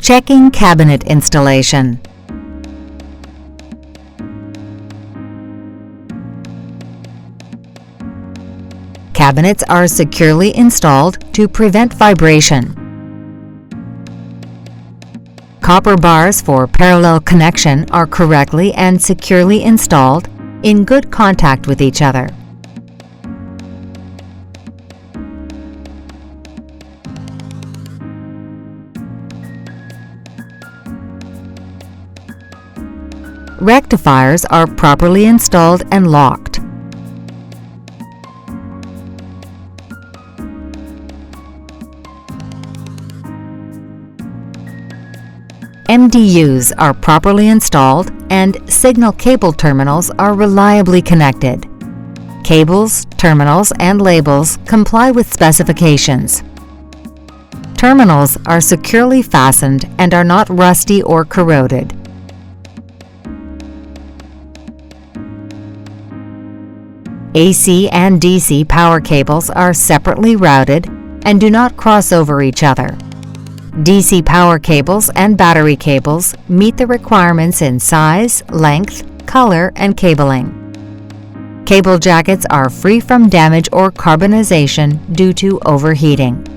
Checking cabinet installation. Cabinets are securely installed to prevent vibration. Copper bars for parallel connection are correctly and securely installed in good contact with each other. Rectifiers are properly installed and locked. MDUs are properly installed and signal cable terminals are reliably connected. Cables, terminals, and labels comply with specifications. Terminals are securely fastened and are not rusty or corroded. AC and DC power cables are separately routed and do not cross over each other. DC power cables and battery cables meet the requirements in size, length, color, and cabling. Cable jackets are free from damage or carbonization due to overheating.